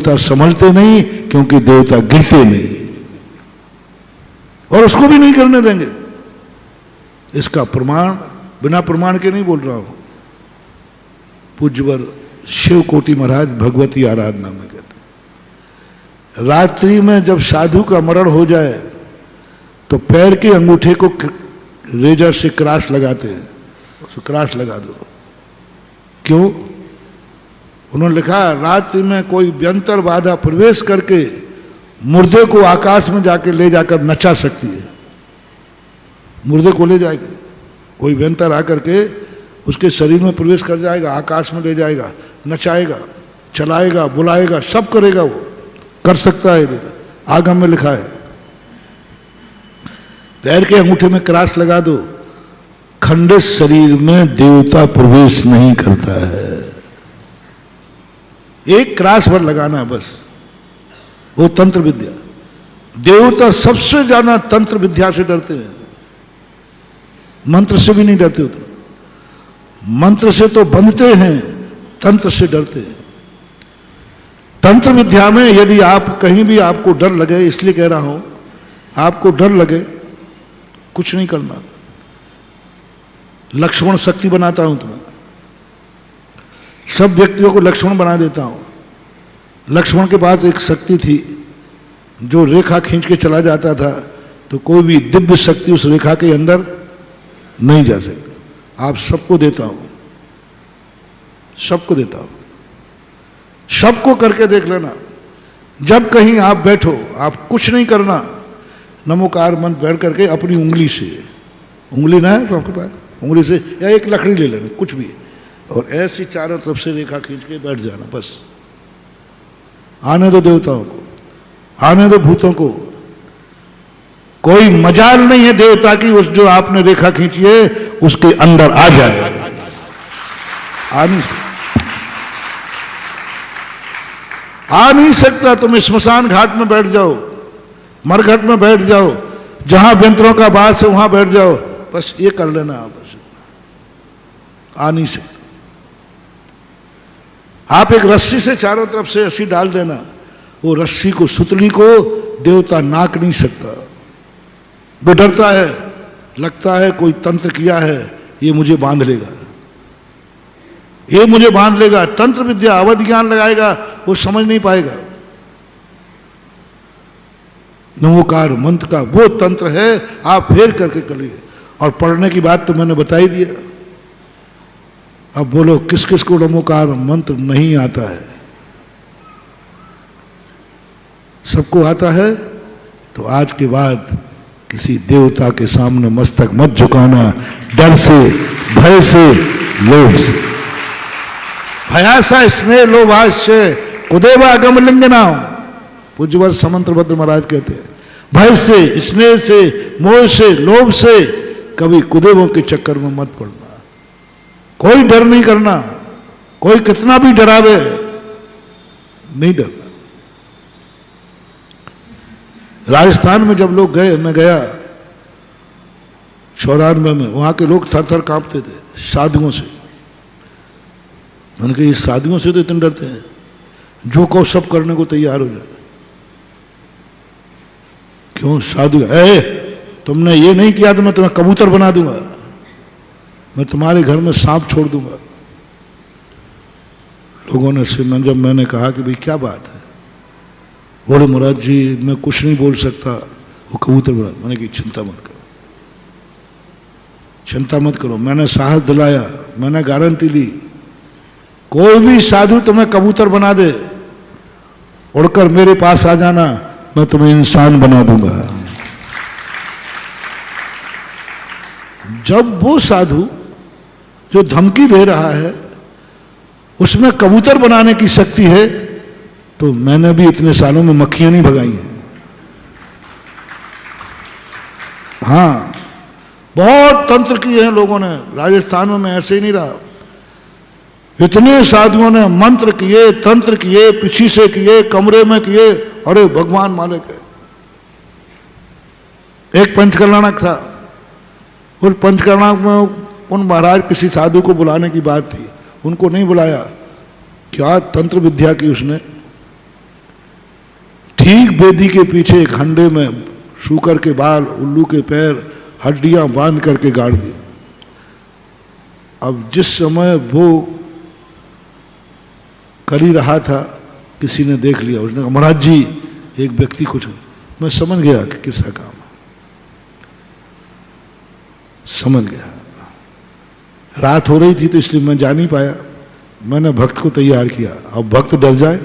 देवता संभलते नहीं, क्योंकि देवता गिरते नहीं, और उसको भी नहीं करने देंगे। इसका प्रमाण बिना प्रमाण के नहीं बोल रहा हूं। पूज्यवर शिव कोटि महाराज भगवती आराधना में कहते, रात्रि में जब साधु का मरण हो जाए तो पैर के अंगूठे को रेजर से क्रॉस लगाते हैं, उसको क्रॉस लगा दो। क्यों? उन्होंने लिखा, रात्रि में कोई व्यंतर बाधा प्रवेश करके मुर्दे को आकाश में जाके ले जाकर नचा सकती है। मुर्दे को ले जाएगी, कोई व्यंतर आकर के उसके शरीर में प्रवेश कर जाएगा, आकाश में ले जाएगा, नचाएगा, चलाएगा, बुलाएगा, सब करेगा, वो कर सकता है। आगम में लिखा है, पैर के अंगूठे में क्रॉस लगा दो, खंडित शरीर में देवता प्रवेश नहीं करता है। एक क्रॉस भर लगाना है बस, वो तंत्र विद्या। देवता सबसे ज्यादा तंत्र विद्या से डरते हैं, मंत्र से भी नहीं डरते उतना। मंत्र से तो बंधते हैं, तंत्र से डरते हैं। तंत्र विद्या में यदि आप कहीं भी आपको डर लगे, इसलिए कह रहा हूं, आपको डर लगे, कुछ नहीं करना। लक्ष्मण शक्ति बनाता हूं तुम्हें, सब व्यक्तियों को लक्ष्मण बना देता हूं। लक्ष्मण के पास एक शक्ति थी, जो रेखा खींच के चला जाता था, तो कोई भी दिव्य शक्ति उस रेखा के अंदर नहीं जा सकती। आप सबको देता हूं, सबको देता हूं, सबको करके देख लेना। जब कहीं आप बैठो, आप कुछ नहीं करना, नमोकार मंत्र बैठ करके अपनी उंगली से, उंगली ना है तो आपके पास, उंगली से या एक लकड़ी ले लेना, कुछ भी, और ऐसी चारों तरफ से रेखा खींच के बैठ जाना। बस आने दो देवताओं को, आने दो भूतों को। कोई मजाल नहीं है देवता की उस जो आपने रेखा खींची है उसके अंदर आ जाए। आ नहीं सकता। तुम स्मशान घाट में बैठ जाओ, मरघट में बैठ जाओ, जहां व्यंतरों का वास है वहां बैठ जाओ, बस ये कर लेना आप। बस आ नहीं सकता। आप एक रस्सी से चारों तरफ से रस्सी डाल देना, वो रस्सी को, सुतली को देवता नाक नहीं सकता। वो डरता है, लगता है कोई तंत्र किया है, ये मुझे बांध लेगा, ये मुझे बांध लेगा। तंत्र विद्या अवध ज्ञान लगाएगा, वो समझ नहीं पाएगा। नमोकार मंत्र का वो तंत्र है, आप फेर करके करिए। और पढ़ने की बात तो मैंने बता ही दिया। अब बोलो किस किस को नमोकार मंत्र नहीं आता है? सबको आता है। तो आज के बाद किसी देवता के सामने मस्तक मत झुकाना, डर से, भय से, लोभ से। भयासा स्नेह लोभाश्य कुदेवा अगम लिंगना, पूज्यवर समंत्रभद्र महाराज कहते हैं। भय से, स्नेह से, मोह से, लोभ से कभी कुदेवों के चक्कर में मत पड़ना। कोई डर नहीं करना, कोई कितना भी डरावे नहीं डरना। राजस्थान में जब लोग गए, मैं गया 94 में, वहां के लोग थर थर कांपते थे साधुओं से। मैंने कहा ये साधुओं से तो इतने डरते हैं, जो कहो सब करने को तैयार हो जाए। क्यों? साधु है, तुमने ये नहीं किया तो मैं तुम्हें कबूतर बना दूंगा, मैं तुम्हारे घर में सांप छोड़ दूंगा। लोगों ने से जब मैंने कहा कि भाई क्या बात है, बोले महाराज जी मैं कुछ नहीं बोल सकता, वो कबूतर बना। मैंने कहा चिंता मत करो, चिंता मत करो। मैंने साहस दिलाया, मैंने गारंटी ली, कोई भी साधु तुम्हें कबूतर बना दे, उड़कर मेरे पास आ जाना, मैं तुम्हें इंसान बना दूंगा। जब वो साधु जो धमकी दे रहा है उसमें कबूतर बनाने की शक्ति है, तो मैंने भी इतने सालों में मक्खियां नहीं भगाई हैं। हाँ, बहुत तंत्र किए हैं लोगों ने। राजस्थान में ऐसे ही नहीं रहा, इतने साधुओं ने मंत्र किए, तंत्र किए, पीछे से किए, कमरे में किए। अरे भगवान मालिक है। एक पंचकर्णाक था, उस पंचकर्णाक में उन महाराज किसी साधु को बुलाने की बात थी, उनको नहीं बुलाया। क्या तंत्र विद्या की उसने, ठीक बेदी के पीछे एक हंडे में शूकर के बाल, उल्लू के पैर, हड्डियां बांध करके गाड़ दी। अब जिस समय वो कर ही रहा था, किसी ने देख लिया। उसने कहा महाराज जी एक व्यक्ति कुछ, मैं समझ गया कि किसका काम है, समझ गया। रात हो रही थी तो इसलिए मैं जा नहीं पाया। मैंने भक्त को तैयार किया। अब भक्त डर जाए,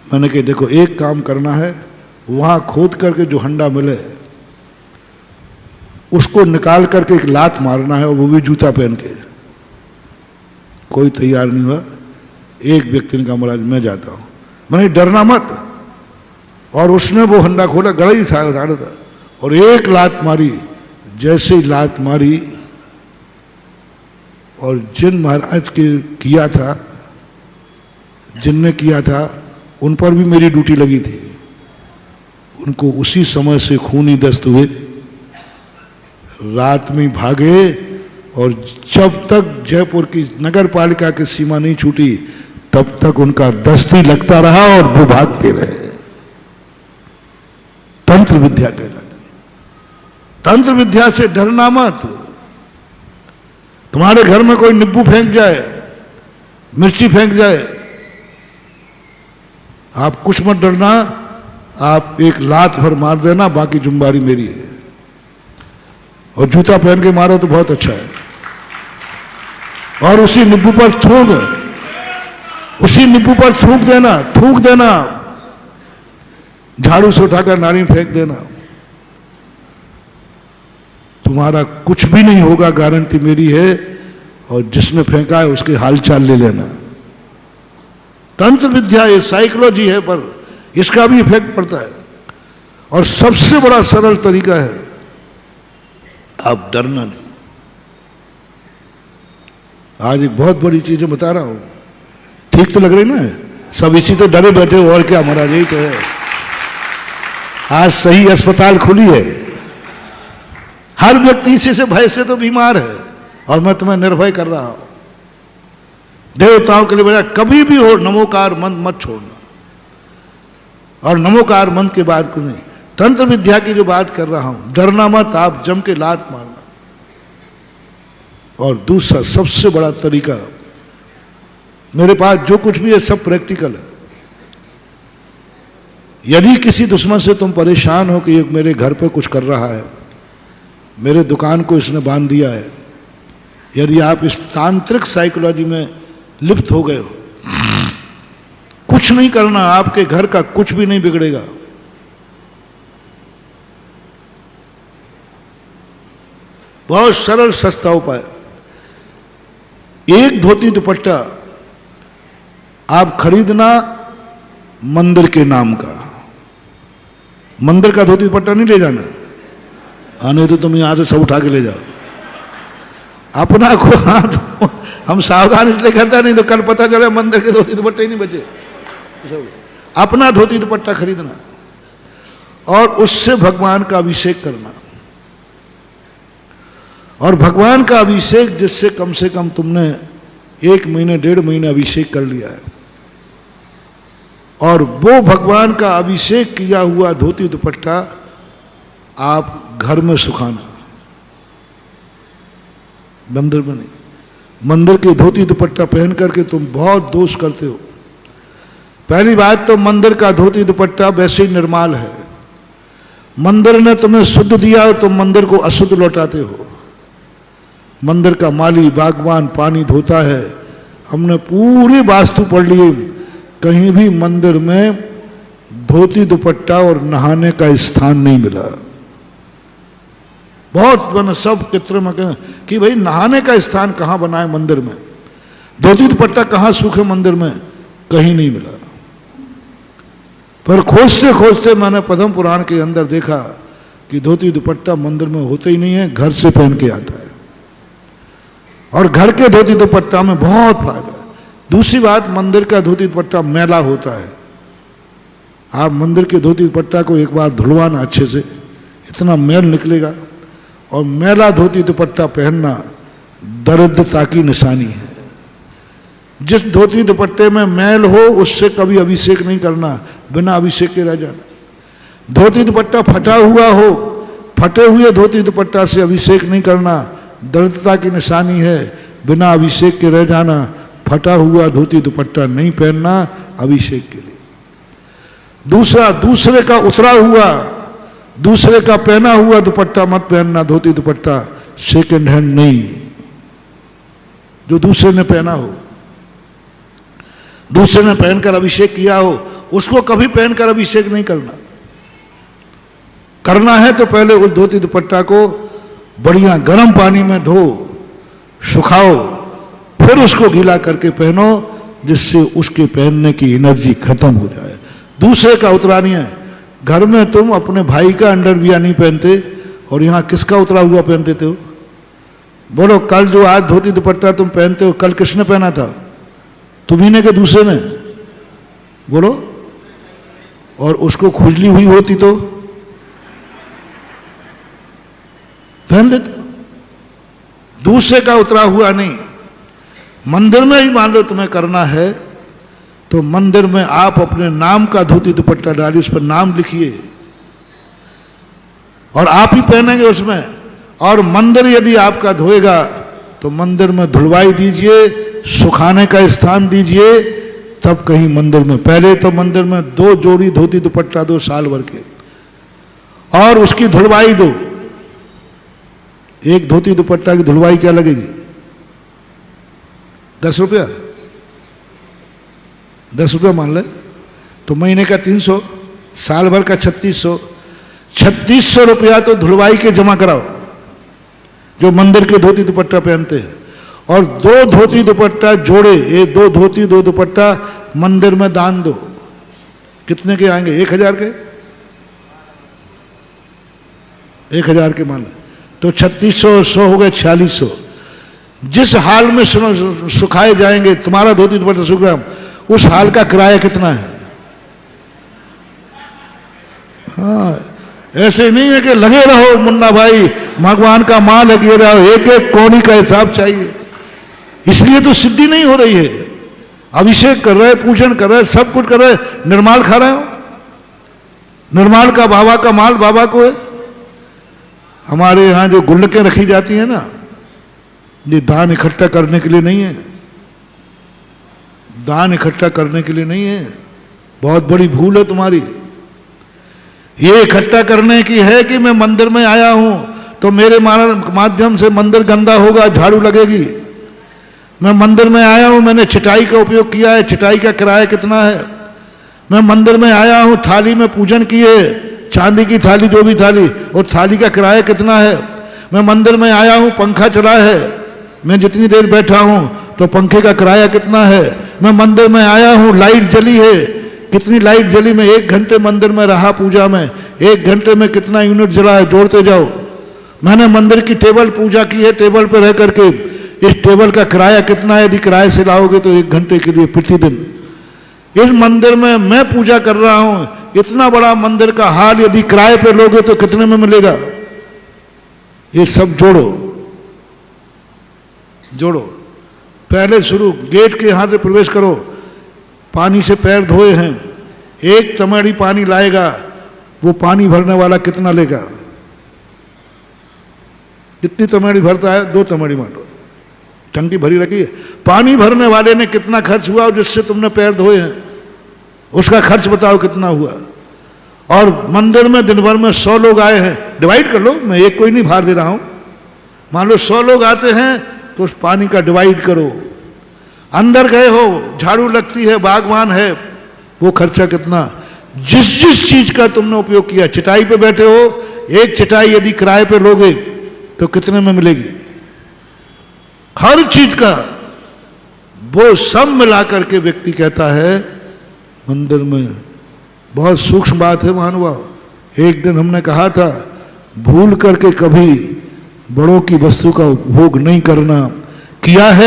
मैंने कहा देखो एक काम करना है, वहां खोद करके जो हंडा मिले उसको निकाल करके एक लात मारना है, और वो भी जूता पहन के। कोई तैयार नहीं हुआ। एक व्यक्ति ने कहा महाराज मैं जाता हूं। मैंने डरना मत। और उसने वो हंडा खोला, गड़ा ही था, और एक लात मारी। जैसे ही लात मारी, और जिन महाराज के किया था, जिनने किया था उन पर भी मेरी ड्यूटी लगी थी। उनको उसी समय से खूनी दस्त हुए, रात में भागे, और जब तक जयपुर की नगर पालिका की सीमा नहीं छूटी तब तक उनका दस्त ही लगता रहा और वो भागते रहे। तंत्र विद्या कहलाती। तंत्र विद्या से डरना मत। तुम्हारे घर में कोई नींबू फेंक जाए, मिर्ची फेंक जाए, आप कुछ मत डरना, आप एक लात भर मार देना, बाकी जुम्बारी मेरी है। और जूता पहन के मारो तो बहुत अच्छा है। और उसी नींबू पर थूक देना, झाड़ू से उठाकर नारी में फेंक देना। तुम्हारा कुछ भी नहीं होगा, गारंटी मेरी है। और जिसने फेंका है उसके हालचाल ले लेना। तंत्र विद्या ये साइकोलॉजी है, पर इसका भी इफेक्ट पड़ता है। और सबसे बड़ा सरल तरीका है, आप डरना नहीं। आज एक बहुत बड़ी चीज बता रहा हूं, ठीक तो लग रही ना? सब इसी तो डरे बैठे हो, और क्या महाराज, यही तो है। आज सही अस्पताल खुली है, हर व्यक्ति इसी से भय से तो बीमार है। और मैं तुम्हें निर्भय कर रहा हूं, देवताओं के लिए बजाय कभी भी हो नमोकार मंत्र मत छोड़ना। और नमोकार मंत्र के बाद को नहीं, तंत्र विद्या की जो बात कर रहा हूं, डरना मत, आप जम के लात मारना। और दूसरा सबसे बड़ा तरीका, मेरे पास जो कुछ भी है सब प्रैक्टिकल है। यदि किसी दुश्मन से तुम परेशान हो कि ये मेरे घर पे कुछ कर रहा है, मेरे दुकान को इसने बांध दिया है, यदि आप इस तांत्रिक साइकोलॉजी में लिप्त हो गए हो, कुछ नहीं करना, आपके घर का कुछ भी नहीं बिगड़ेगा। बहुत सरल सस्ता उपाय, एक धोती दुपट्टा आप खरीदना मंदिर के नाम का। मंदिर का धोती दुपट्टा नहीं ले जाना, आने तो तुम यहां से सब उठा के ले जाओ। अपना को हाथ हम सावधान इसलिए करता, नहीं तो कल पता चले मंदिर के धोती दुपट्टे ही नहीं बचे। अपना धोती दुपट्टा खरीदना और उससे भगवान का अभिषेक करना। और भगवान का अभिषेक जिससे कम से कम तुमने 1 महीने 1.5 महीने अभिषेक कर लिया है, और वो भगवान का अभिषेक किया हुआ धोती दुपट्टा आप घर में सुखाना, मंदिर में नहीं। मंदिर के धोती दुपट्टा पहन करके तुम बहुत दोष करते हो। पहली बात तो मंदिर का धोती दुपट्टा वैसे ही निर्माल है। मंदिर ने तुम्हें शुद्ध दिया और तुम मंदिर को अशुद्ध लौटाते हो। मंदिर का माली बागवान पानी धोता है। हमने पूरी वास्तु पढ़ ली, कहीं भी मंदिर में धोती दुपट्टा और नहाने का स्थान नहीं मिला। बहुत बना सब चित्र में कि भाई नहाने का स्थान कहां बना है मंदिर में, धोती दुपट्टा कहां सूखे मंदिर में, कहीं नहीं मिला। पर खोजते खोजते मैंने पद्म पुराण के अंदर देखा कि धोती दुपट्टा मंदिर में होते ही नहीं है, घर से पहन के आता है। और घर के धोती दुपट्टा में बहुत फायदा है। दूसरी बात, मंदिर का धोती दुपट्टा मैला होता है। आप मंदिर के धोती दुपट्टा को एक बार धुलवाना अच्छे से, इतना मैल निकलेगा। और मैला धोती दुपट्टा पहनना दरिद्रता की निशानी है। जिस धोती दुपट्टे में मैल हो उससे कभी अभिषेक नहीं करना, बिना अभिषेक के रह जाना। धोती दुपट्टा फटा हुआ हो, फटे हुए धोती दुपट्टा से अभिषेक नहीं करना, दरिद्रता की निशानी है, बिना अभिषेक के रह जाना। फटा हुआ धोती दुपट्टा नहीं पहनना अभिषेक के लिए। दूसरा, दूसरे का उतरा हुआ, दूसरे का पहना हुआ दुपट्टा मत पहनना, धोती दुपट्टा सेकंड हैंड नहीं, जो दूसरे ने पहना हो, दूसरे ने पहनकर अभिषेक किया हो, उसको कभी पहनकर अभिषेक नहीं करना। करना है तो पहले उस धोती दुपट्टा को बढ़िया गर्म पानी में धो, सुखाओ, फिर उसको गीला करके पहनो, जिससे उसके पहनने की एनर्जी खत्म हो जाए। दूसरे का उतरा नहीं है। घर में तुम अपने भाई का अंडरवियर नहीं पहनते और यहां किसका उतरा हुआ पहन देते हो? बोलो, कल जो आज धोती दुपट्टा तुम पहनते हो, कल किसने पहना था? तुम्ही ने कि दूसरे ने? बोलो। और उसको खुजली हुई होती तो पहन लेते हो। दूसरे का उतरा हुआ नहीं। मंदिर में ही मान लो तुम्हें करना है तो मंदिर में आप अपने नाम का धोती दुपट्टा डालिए, उस पर नाम लिखिए और आप ही पहनेंगे उसमें। और मंदिर यदि आपका धोएगा तो मंदिर में धुलवाई दीजिए, सुखाने का स्थान दीजिए, तब कहीं मंदिर में। पहले तो मंदिर में 2 जोड़ी धोती दुपट्टा दो साल भर के और उसकी धुलवाई दो। एक धोती दुपट्टा की धुलवाई क्या लगेगी? 10 रुपया, 10 रुपया मान ले तो महीने का 300, साल भर का 3600। 3600 रुपया तो धुलवाई के जमा कराओ जो मंदिर के धोती दुपट्टा पहनते हैं। और 2 धोती दुपट्टा जोड़े, ये 2 धोती 2 दुपट्टा मंदिर में दान दो। कितने के आएंगे? 1000 के, 1000 के मान ले तो 3600, 100 हो गए 4600। जिस हाल में सुखाए जाएंगे तुम्हारा धोती दुपट्टा सूख रहा, उस हाल का किराया कितना है? हाँ, ऐसे नहीं है कि लगे रहो मुन्ना भाई, भगवान का माल है, गिर रहो, एक एक कोनी का हिसाब चाहिए। इसलिए तो सिद्धि नहीं हो रही है। अभिषेक कर रहे, पूजन कर रहे, सब कुछ कर रहे, निर्माल खा रहे हो। निर्माल का बाबा का माल बाबा को है। हमारे यहां जो गुल्लकें रखी जाती है ना, ये दान इकट्ठा करने के लिए नहीं है, दान इकट्ठा करने के लिए नहीं है। बहुत बड़ी भूल है तुम्हारी। ये इकट्ठा करने की है कि मैं मंदिर में आया हूं तो मेरे माध्यम से मंदिर गंदा होगा, झाड़ू लगेगी। मैं मंदिर में आया हूं, मैंने चटाई का उपयोग किया है, चटाई का किराया कितना है? मैं मंदिर में आया हूं, थाली में पूजन किए, चांदी की थाली, जो भी थाली, और थाली का किराया कितना है? मैं मंदिर में आया हूं, पंखा चला है, मैं जितनी देर बैठा हूं तो पंखे का किराया कितना है? मैं मंदिर में आया हूं, लाइट जली है, कितनी लाइट जली? मैं 1 घंटे मंदिर में रहा पूजा में, 1 घंटे में कितना यूनिट जला है? जोड़ते जाओ। मैंने मंदिर की टेबल पूजा की है, टेबल पर रह करके, इस टेबल का किराया कितना है? यदि किराए से लाओगे तो 1 घंटे के लिए प्रतिदिन। इस मंदिर में मैं पूजा कर रहा हूं, इतना बड़ा मंदिर का हाल यदि किराए पे लोगे तो कितने में मिलेगा? ये सब जोड़ो, जोड़ो। पहले शुरू, गेट के यहां से प्रवेश करो, पानी से पैर धोए हैं, 1 तमेड़ी पानी लाएगा, वो पानी भरने वाला कितना लेगा? कितनी तमेड़ी भरता है? 2 तमेड़ी मान लो, टंकी भरी रखी है। पानी भरने वाले ने कितना खर्च हुआ जिससे तुमने पैर धोए हैं? उसका खर्च बताओ कितना हुआ? और मंदिर में दिन भर में 100 लोग आए हैं, डिवाइड कर लो, मैं एक कोई नहीं भार दे रहा हूं। मान लो 100 लोग आते हैं तो उस पानी का डिवाइड करो। अंदर गए हो, झाड़ू लगती है, बागवान है, वो खर्चा कितना? जिस जिस चीज का तुमने उपयोग किया, चटाई पे बैठे हो, 1 चटाई यदि किराए पे लोगे तो कितने में मिलेगी? हर चीज का वो सब मिलाकर के व्यक्ति कहता है मंदिर में। बहुत सूक्ष्म बात है महानुभाव। एक दिन हमने कहा था, भूल करके कभी बड़ों की वस्तु का उपभोग नहीं करना। किया है